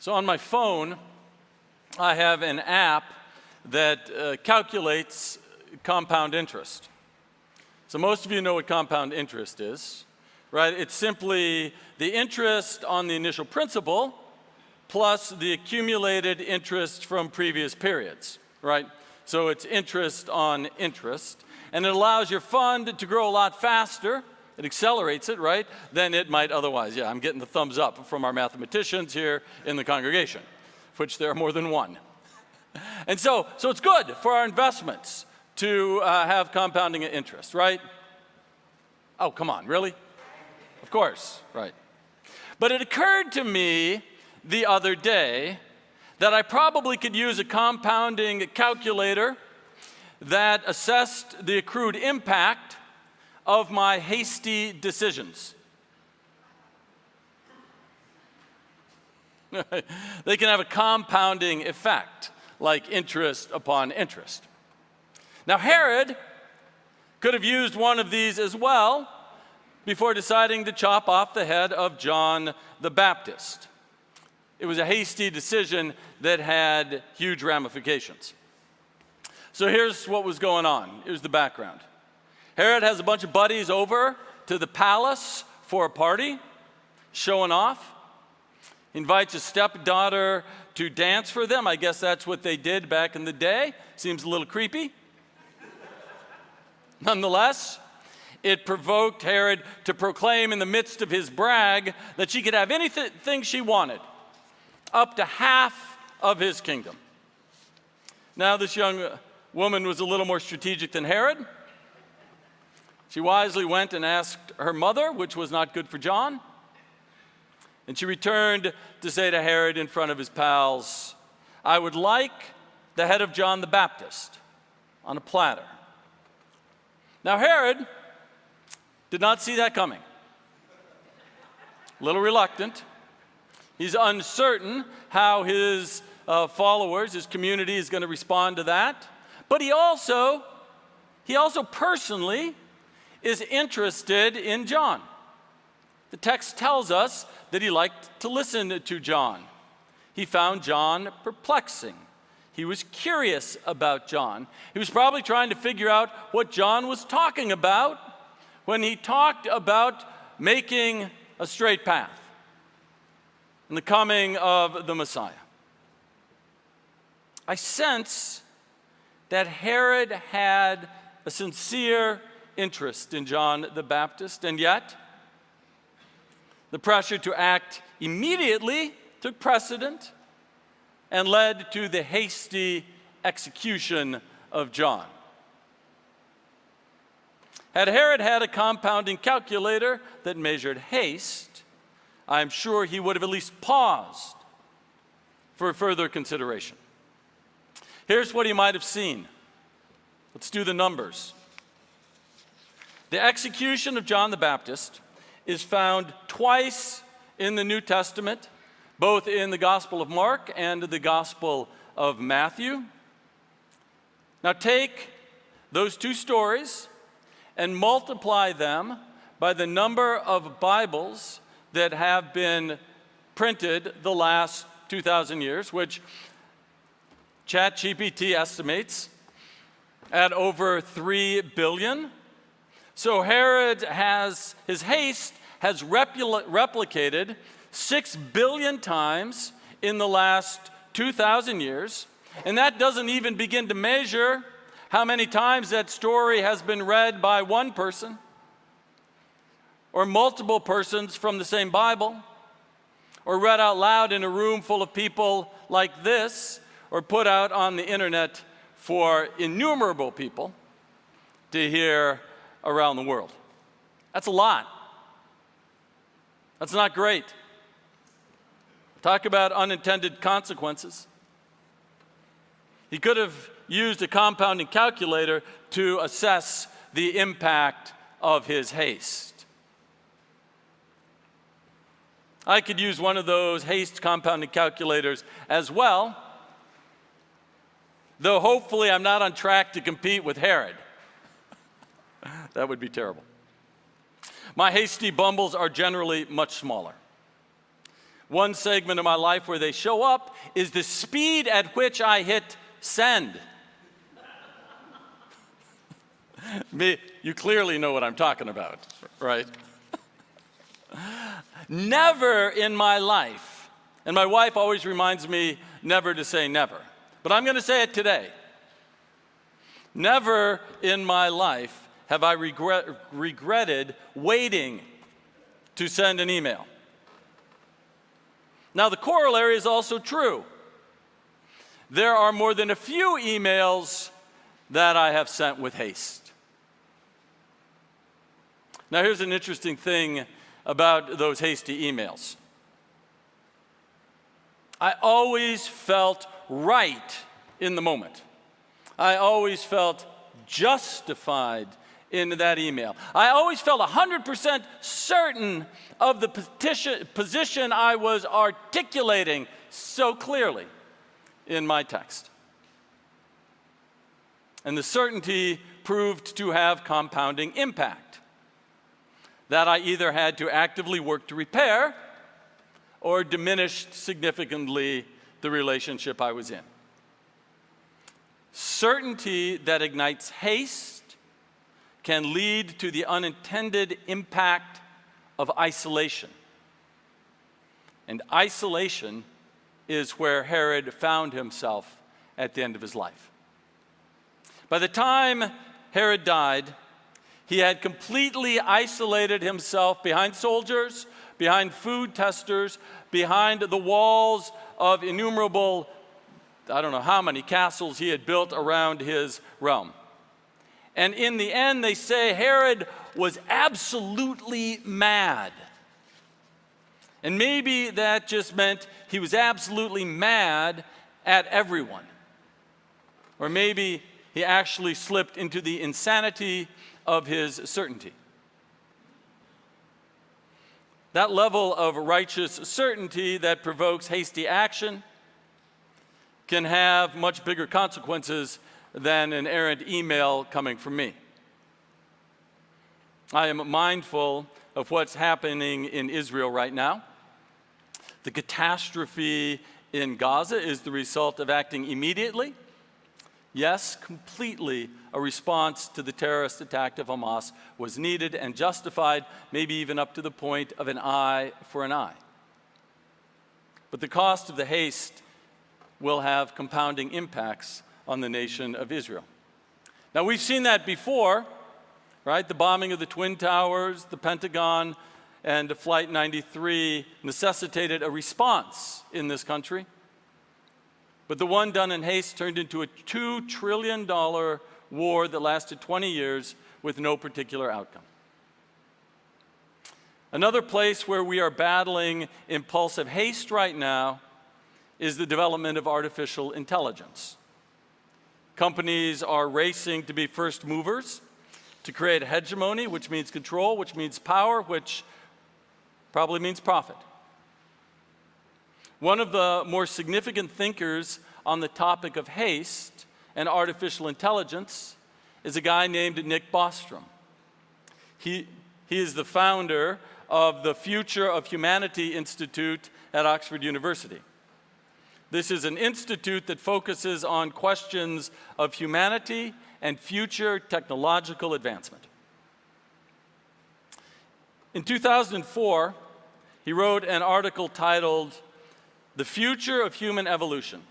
So on my phone, I have an app that calculates compound interest. So most of you know what compound interest is, right? It's simply the interest on the initial principal plus the accumulated interest from previous periods, right? So it's interest on interest, and it allows your fund to grow a lot faster. It accelerates it, right, than it might otherwise. Yeah, I'm getting the thumbs up from our mathematicians here in the congregation, of which there are more than one. And so it's good for our investments to have compounding interest, right? Oh, come on, really? Of course, right. But it occurred to me the other day that I probably could use a compounding calculator that assessed the accrued impact of my hasty decisions. They can have a compounding effect, like interest upon interest. Now, Herod could have used one of these as well before deciding to chop off the head of John the Baptist. It was a hasty decision that had huge ramifications. So here's what was going on. Here's the background. Herod has a bunch of buddies over to the palace for a party, showing off. He invites his stepdaughter to dance for them. I guess that's what they did back in the day. Seems a little creepy. Nonetheless, it provoked Herod to proclaim in the midst of his brag that she could have anything she wanted, up to half of his kingdom. Now, this young woman was a little more strategic than Herod. She wisely went and asked her mother, which was not good for John. And she returned to say to Herod in front of his pals, "I would like the head of John the Baptist on a platter." Now, Herod did not see that coming. A little reluctant. He's uncertain how his followers, his community is going to respond to that. But he also personally is interested in John. The text tells us that he liked to listen to John. He found John perplexing. He was curious about John. He was probably trying to figure out what John was talking about when he talked about making a straight path and the coming of the Messiah. I sense that Herod had a sincere interest in John the Baptist, and yet the pressure to act immediately took precedent and led to the hasty execution of John. Had Herod had a compounding calculator that measured haste, I'm sure he would have at least paused for further consideration. Here's what he might have seen. Let's do the numbers. The execution of John the Baptist is found twice in the New Testament, both in the Gospel of Mark and the Gospel of Matthew. Now take those two stories and multiply them by the number of Bibles that have been printed the last 2,000 years, which ChatGPT estimates at over 3 billion. So Herod his haste has replicated 6 billion times in the last 2,000 years. And that doesn't even begin to measure how many times that story has been read by one person or multiple persons from the same Bible, or read out loud in a room full of people like this, or put out on the internet for innumerable people to hear around the world. That's a lot. That's not great. Talk about unintended consequences. He could have used a compounding calculator to assess the impact of his haste. I could use one of those haste compounding calculators as well, though hopefully I'm not on track to compete with Herod. That would be terrible. My hasty bumbles are generally much smaller. One segment of my life where they show up is the speed at which I hit send. You clearly know what I'm talking about, right? Never in my life, and my wife always reminds me never to say never, but I'm going to say it today. Never in my life have I regretted waiting to send an email. Now, the corollary is also true. There are more than a few emails that I have sent with haste. Now, here's an interesting thing about those hasty emails. I always felt right in the moment. I always felt justified in that email. I always felt 100% certain of the position I was articulating so clearly in my text. And the certainty proved to have compounding impact that I either had to actively work to repair or diminished significantly the relationship I was in. Certainty that ignites haste can lead to the unintended impact of isolation. And isolation is where Herod found himself at the end of his life. By the time Herod died, he had completely isolated himself behind soldiers, behind food testers, behind the walls of innumerable, I don't know how many castles he had built around his realm. And in the end, they say Herod was absolutely mad. And maybe that just meant he was absolutely mad at everyone. Or maybe he actually slipped into the insanity of his certainty. That level of righteous certainty that provokes hasty action can have much bigger consequences than an errant email coming from me. I am mindful of what's happening in Israel right now. The catastrophe in Gaza is the result of acting immediately. Yes, completely a response to the terrorist attack of Hamas was needed and justified, maybe even up to the point of an eye for an eye. But the cost of the haste will have compounding impacts on the nation of Israel. Now, we've seen that before, right? The bombing of the Twin Towers, the Pentagon, and Flight 93 necessitated a response in this country. But the one done in haste turned into a $2 trillion war that lasted 20 years with no particular outcome. Another place where we are battling impulsive haste right now is the development of artificial intelligence. Companies are racing to be first movers, to create hegemony, which means control, which means power, which probably means profit. One of the more significant thinkers on the topic of haste and artificial intelligence is a guy named Nick Bostrom. He is the founder of the Future of Humanity Institute at Oxford University. This is an institute that focuses on questions of humanity and future technological advancement. In 2004, he wrote an article titled "The Future of Human Evolution."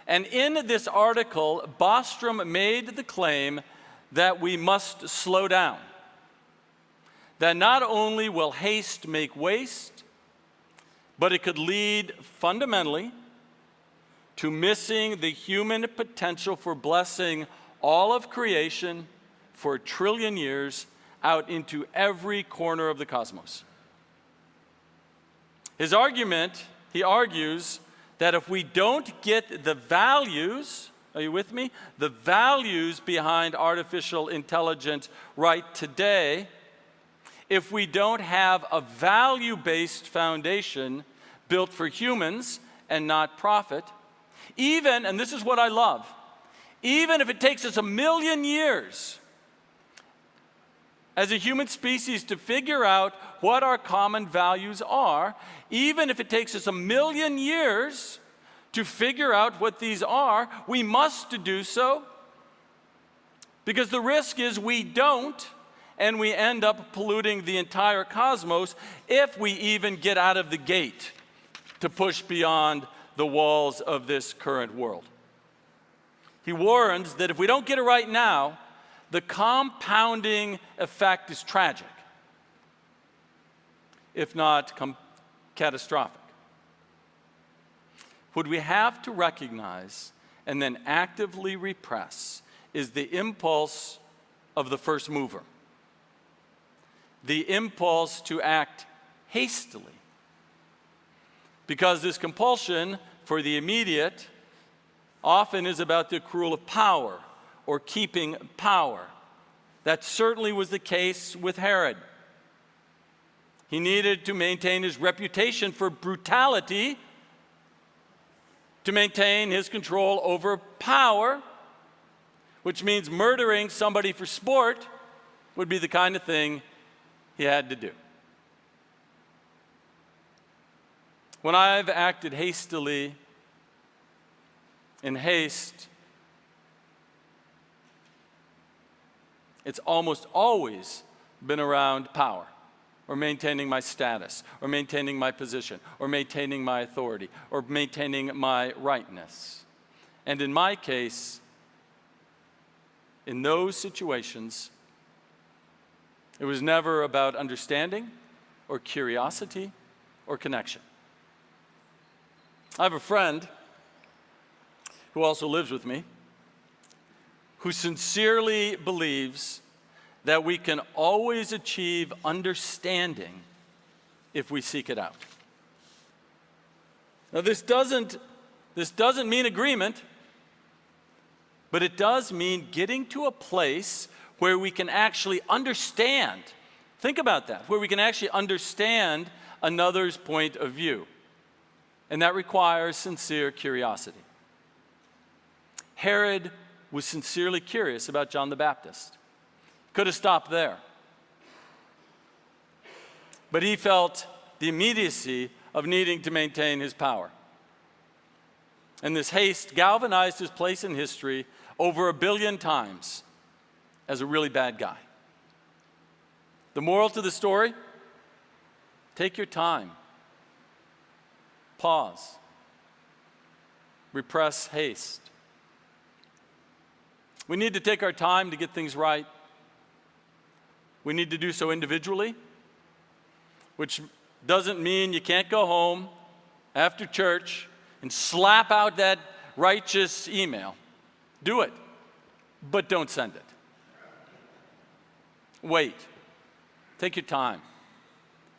And in this article, Bostrom made the claim that we must slow down. That not only will haste make waste, but it could lead fundamentally to missing the human potential for blessing all of creation for 1 trillion years out into every corner of the cosmos. His argument, he argues that if we don't get the values, are you with me? The values behind artificial intelligence right today, if we don't have a value-based foundation built for humans and not profit, even, and this is what I love, even if it takes us 1,000,000 years as a human species to figure out what our common values are, even if it takes us 1,000,000 years to figure out what these are. We must do so, because the risk is we don't, and we end up polluting the entire cosmos if we even get out of the gate to push beyond the walls of this current world. He warns that if we don't get it right now, the compounding effect is tragic, if not catastrophic. What we have to recognize and then actively repress is the impulse of the first mover, the impulse to act hastily. Because this compulsion for the immediate often is about the accrual of power or keeping power. That certainly was the case with Herod. He needed to maintain his reputation for brutality, to maintain his control over power, which means murdering somebody for sport would be the kind of thing he had to do. When I've acted hastily in haste, it's almost always been around power, or maintaining my status, or maintaining my position, or maintaining my authority, or maintaining my rightness. And in my case, in those situations, it was never about understanding, or curiosity, or connection. I have a friend who also lives with me, who sincerely believes that we can always achieve understanding if we seek it out. Now, this doesn't mean agreement, but it does mean getting to a place where we can actually understand. Think about that, where we can actually understand another's point of view. And that requires sincere curiosity. Herod was sincerely curious about John the Baptist. Could have stopped there. But he felt the immediacy of needing to maintain his power. And this haste galvanized his place in history over 1 billion times as a really bad guy. The moral to the story: take your time. Pause. Repress haste. We need to take our time to get things right. We need to do so individually, which doesn't mean you can't go home after church and slap out that righteous email. Do it, but don't send it. Wait. Take your time.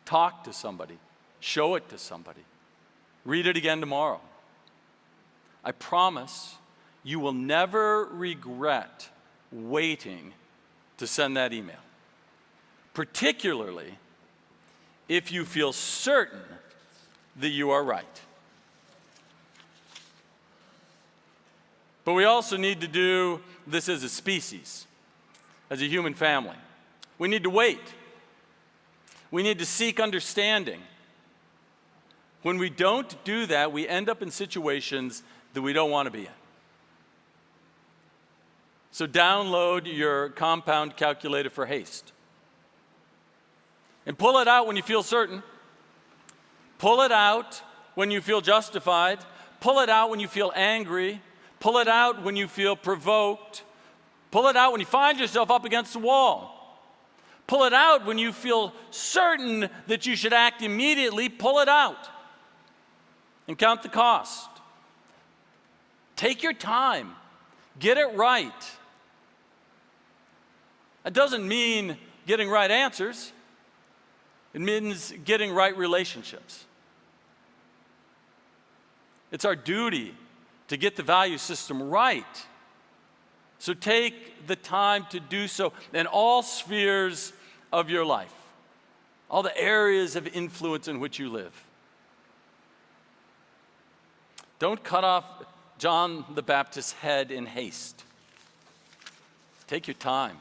Talk to somebody. Show it to somebody. Read it again tomorrow. I promise you will never regret waiting to send that email, particularly if you feel certain that you are right. But we also need to do this as a species, as a human family. We need to wait. We need to seek understanding. When we don't do that, we end up in situations that we don't want to be in. So download your compound calculator for haste. And pull it out when you feel certain. Pull it out when you feel justified. Pull it out when you feel angry. Pull it out when you feel provoked. Pull it out when you find yourself up against the wall. Pull it out when you feel certain that you should act immediately. Pull it out. And count the cost. Take your time. Get it right. That doesn't mean getting right answers. It means getting right relationships. It's our duty to get the value system right. So take the time to do so in all spheres of your life, all the areas of influence in which you live. Don't cut off John the Baptist's head in haste. Take your time.